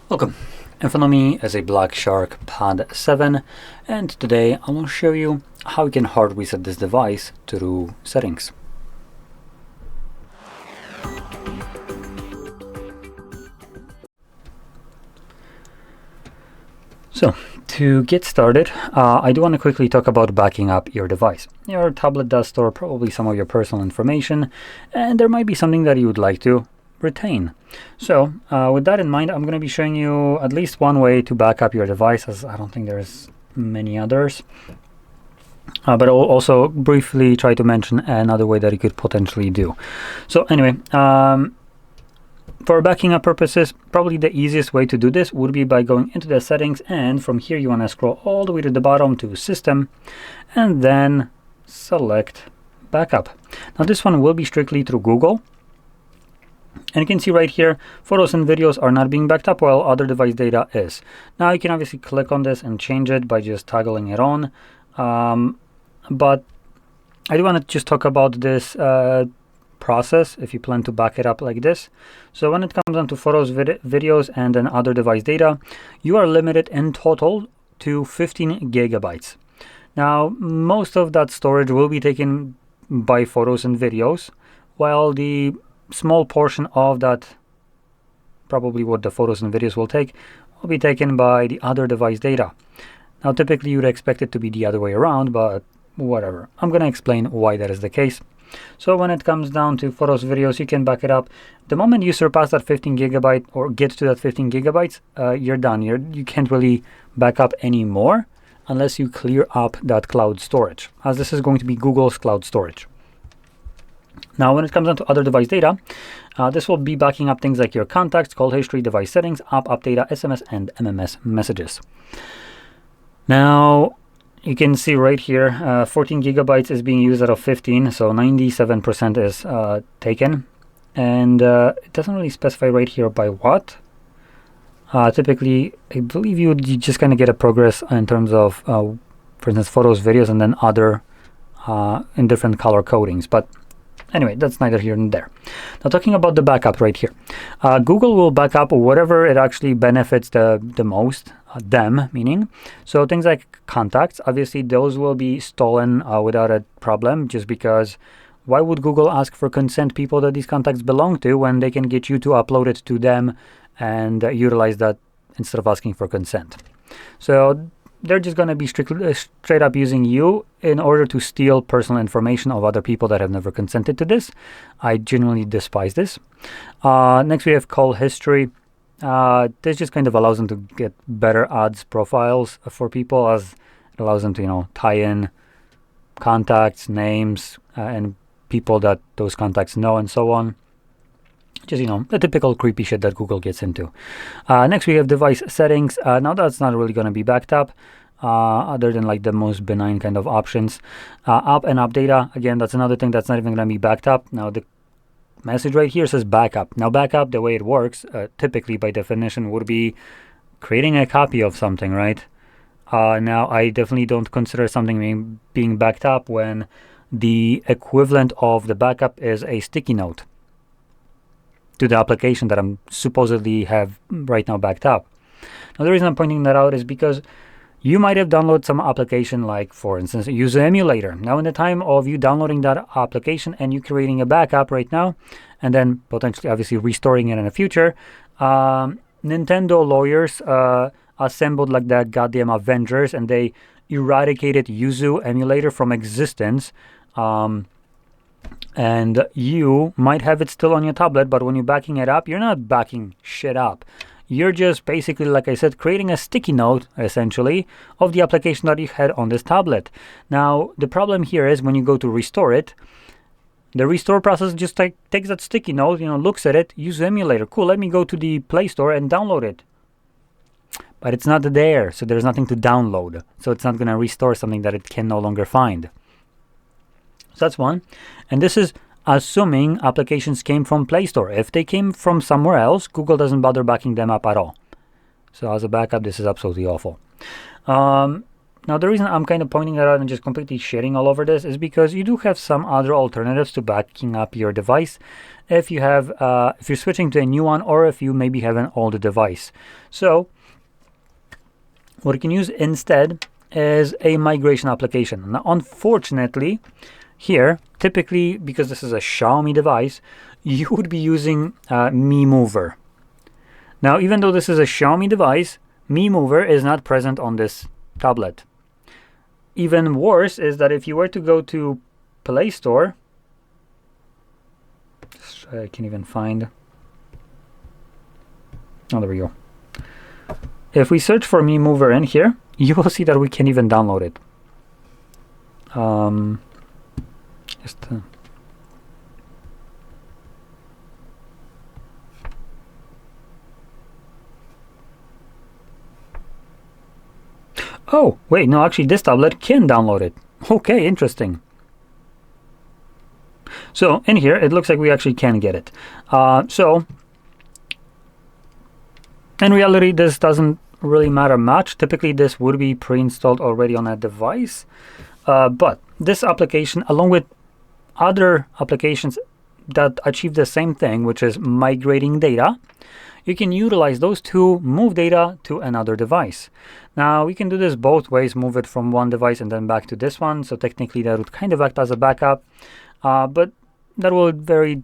Welcome. In front of me is a Black Shark Pad 7, and today I will show you how you can hard reset this device through settings. So, to get started, I do want to quickly talk about backing up your device. Your tablet does store probably some of your personal information, and there might be something that you would like to retain. So with that in mind, I'm going to be showing you at least one way to back up your device, as I don't think there's many others. But I'll also briefly try to mention another way that you could potentially do. So anyway, for backing up purposes, probably the easiest way to do this would be by going into the settings, and from here you want to scroll all the way to the bottom to System, and then select Backup. Now this one will be strictly through Google. And you can see right here, photos and videos are not being backed up while other device data is. Now you can obviously click on this and change it by just toggling it on. But I do want to just talk about this process if you plan to back it up like this. So when it comes down to photos, videos, and then other device data, you are limited in total to 15 gigabytes. Now, most of that storage will be taken by photos and videos, while the small portion of that, probably what the photos and videos will take, will be taken by the other device data. Now typically you'd expect it to be the other way around, but whatever. I'm going to explain why that is the case. So when it comes down to photos, videos, you can back it up. The moment you surpass that 15 gigabyte or get to that 15 gigabytes, you're done. You can't really back up anymore unless you clear up that cloud storage, as this is going to be Google's cloud storage. Now, when it comes down to other device data, this will be backing up things like your contacts, call history, device settings, app data, SMS, and MMS messages. Now, you can see right here, 14 gigabytes is being used out of 15, so 97% is taken. And it doesn't really specify right here by what. Typically, I believe you just kind of get a progress in terms of, for instance, photos, videos, and then other in different color codings. But anyway, that's neither here nor there. Now, talking about the backup right here, Google will back up whatever it actually benefits the most, them meaning. So things like contacts, obviously those will be stolen without a problem, just because why would Google ask for consent people that these contacts belong to when they can get you to upload it to them and utilize that instead of asking for consent? So they're just going to be straight up using you in order to steal personal information of other people that have never consented to this. I genuinely despise this. Next, we have call history. This just kind of allows them to get better ads profiles for people, as it allows them to, tie in contacts, names, and people that those contacts know, and so on. Just, the typical creepy shit that Google gets into. Next, we have device settings. Now, that's not really going to be backed up, other than like the most benign kind of options. App and app data, again, that's another thing that's not even going to be backed up. Now, the message right here says backup. Now, backup, the way it works, typically by definition, would be creating a copy of something, right? Now, I definitely don't consider something being backed up when the equivalent of the backup is a sticky note to the application that I'm supposedly have right now backed up. Now, the reason I'm pointing that out is because you might have downloaded some application, like, for instance, User Emulator. Now, in the time of you downloading that application and you creating a backup right now, and then potentially, obviously, restoring it in the future, Nintendo lawyers assembled like the goddamn Avengers, and they eradicated Yuzu Emulator from existence. And you might have it still on your tablet, but when you're backing it up, you're not backing shit up. You're just basically, like I said, creating a sticky note, essentially, of the application that you had on this tablet. Now, the problem here is when you go to restore it, the restore process just takes that sticky note, looks at it, use emulator. Cool, let me go to the Play Store and download it. But it's not there, so there's nothing to download. So it's not going to restore something that it can no longer find. So that's one. And this is assuming applications came from Play Store. If they came from somewhere else, Google doesn't bother backing them up at all. So as a backup, this is absolutely awful. Now, the reason I'm kind of pointing that out and just completely shitting all over this is because you do have some other alternatives to backing up your device if you have, if you're switching to a new one, or if you maybe have an older device. So what you can use instead is a migration application. Now, unfortunately, here, typically, because this is a Xiaomi device, you would be using MiMover. Now, even though this is a Xiaomi device, MiMover is not present on this tablet. Even worse is that if you were to go to Play Store, I can't even find. Oh, there we go. If we search for MiMover in here, you will see that we can't even download it. Oh, wait, no, actually this tablet can download it. Okay, interesting. So in here, it looks like we actually can get it. So in reality, this doesn't really matter much. Typically, this would be pre-installed already on a device. But this application, along with other applications that achieve the same thing, which is migrating data, you can utilize those to move data to another device. Now, we can do this both ways, move it from one device and then back to this one. So technically, that would kind of act as a backup, but that will vary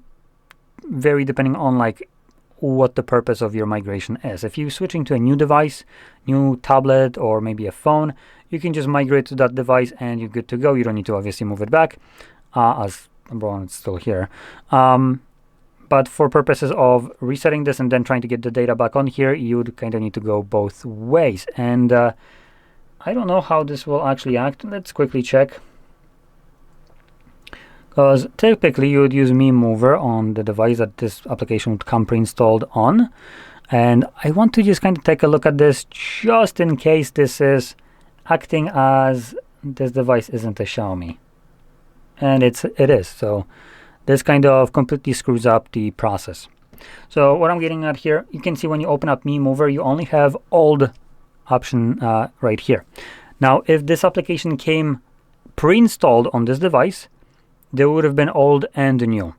depending on like what the purpose of your migration is. If you're switching to a new device, new tablet, or maybe a phone, you can just migrate to that device and you're good to go. You don't need to obviously move it back, as it's still here. But for purposes of resetting this and then trying to get the data back on here, you'd kind of need to go both ways. And I don't know how this will actually act. Let's quickly check. Because typically you would use MiMover on the device that this application would come pre-installed on. And I want to just kind of take a look at this just in case this is acting as this device isn't a Xiaomi. And it is. So this kind of completely screws up the process. So what I'm getting at here, you can see when you open up MiMover, you only have old option right here. Now, if this application came pre-installed on this device, there would have been old and new.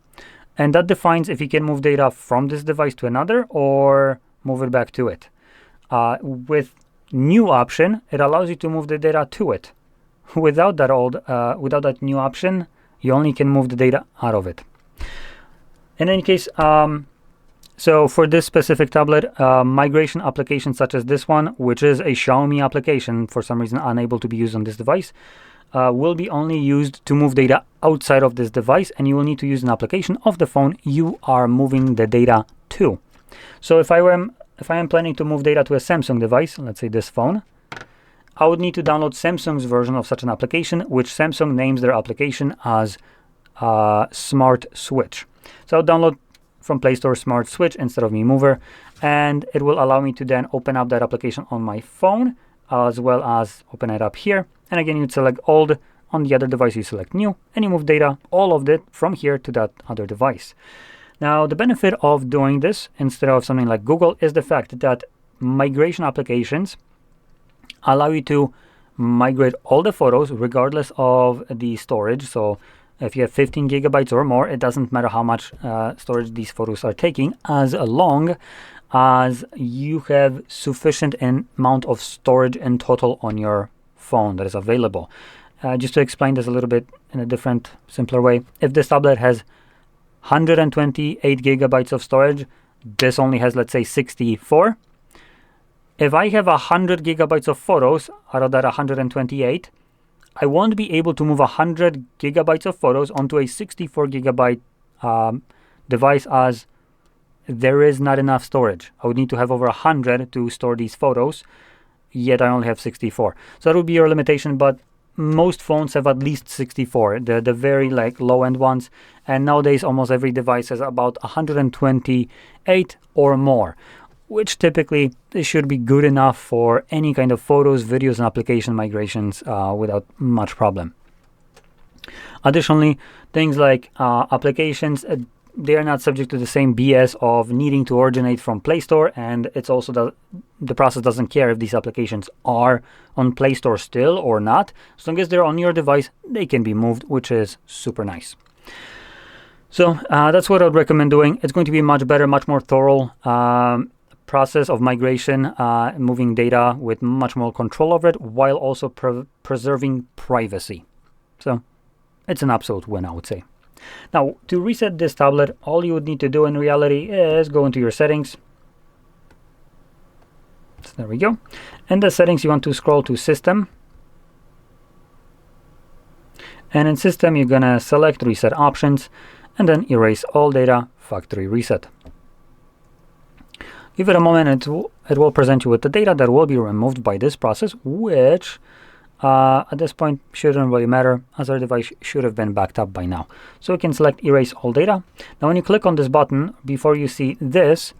And that defines if you can move data from this device to another or move it back to it. With new option, it allows you to move the data to it. Without that new option, you only can move the data out of it. In any case, so for this specific tablet, migration applications such as this one, which is a Xiaomi application, for some reason unable to be used on this device, will be only used to move data outside of this device, and you will need to use an application of the phone you are moving the data to. So if I am planning to move data to a Samsung device, let's say this phone, I would need to download Samsung's version of such an application, which Samsung names their application as Smart Switch. So I'll download from Play Store Smart Switch instead of MiMover, and it will allow me to then open up that application on my phone, as well as open it up here. And again, you'd select old. On the other device, you select new, and you move data, all of it, from here to that other device. Now, the benefit of doing this instead of something like Google is the fact that migration applications allow you to migrate all the photos regardless of the storage. So if you have 15 gigabytes or more, it doesn't matter how much storage these photos are taking, as long as you have sufficient amount of storage in total on your phone that is available. Just to explain this a little bit in a different, simpler way, if this tablet has 128 gigabytes of storage, this only has, let's say, 64. If I have 100 gigabytes of photos out of that 128, I won't be able to move 100 gigabytes of photos onto a 64 gigabyte device, as there is not enough storage. I would need to have over 100 to store these photos, yet I only have 64. So that would be your limitation, but most phones have at least 64, the very like low-end ones. And nowadays, almost every device has about 128 or more, which typically this should be good enough for any kind of photos, videos, and application migrations without much problem. Additionally, things like applications, they are not subject to the same BS of needing to originate from Play Store, and it's also the process doesn't care if these applications are on Play Store still or not. As long as they're on your device, they can be moved, which is super nice. So that's what I would recommend doing. It's going to be much better, much more thorough process of migration, moving data with much more control over it, while also preserving privacy. So it's an absolute win, I would say. Now, to reset this tablet, all you would need to do in reality is go into your settings. So there we go. In the settings, you want to scroll to System. And in System, you're going to select Reset Options, and then Erase All Data, Factory Reset. Give it a moment, it will present you with the data that will be removed by this process, which at this point shouldn't really matter, as our device should have been backed up by now. So we can select Erase All Data. Now when you click on this button, before you see this,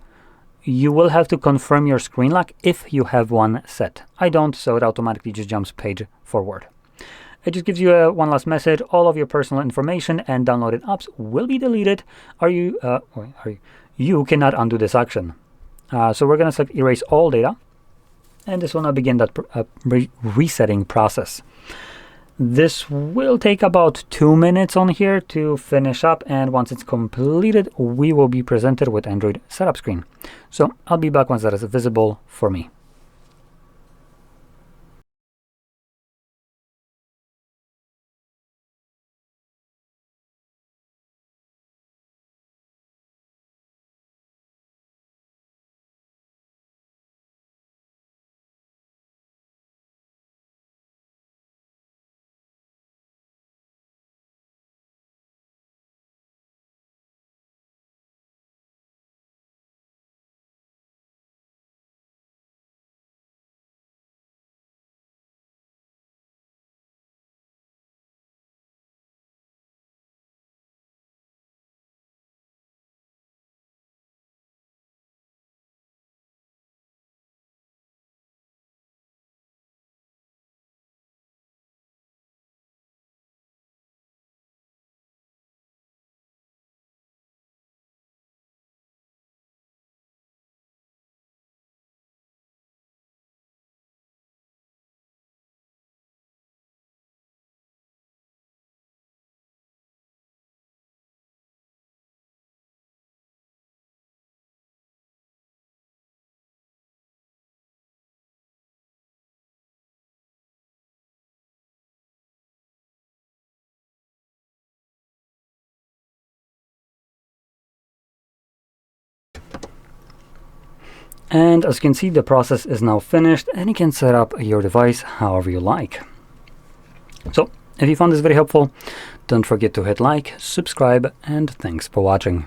you will have to confirm your screen lock if you have one set. I don't, so it automatically just jumps page forward. It just gives you one last message. All of your personal information and downloaded apps will be deleted. You cannot undo this action. So we're going to select Erase All Data, and this will now begin that resetting process. This will take about 2 minutes on here to finish up, and once it's completed, we will be presented with Android setup screen. So I'll be back once that is visible for me. And as you can see, the process is now finished, and you can set up your device however you like. So if you found this very helpful, don't forget to hit like, subscribe, and thanks for watching.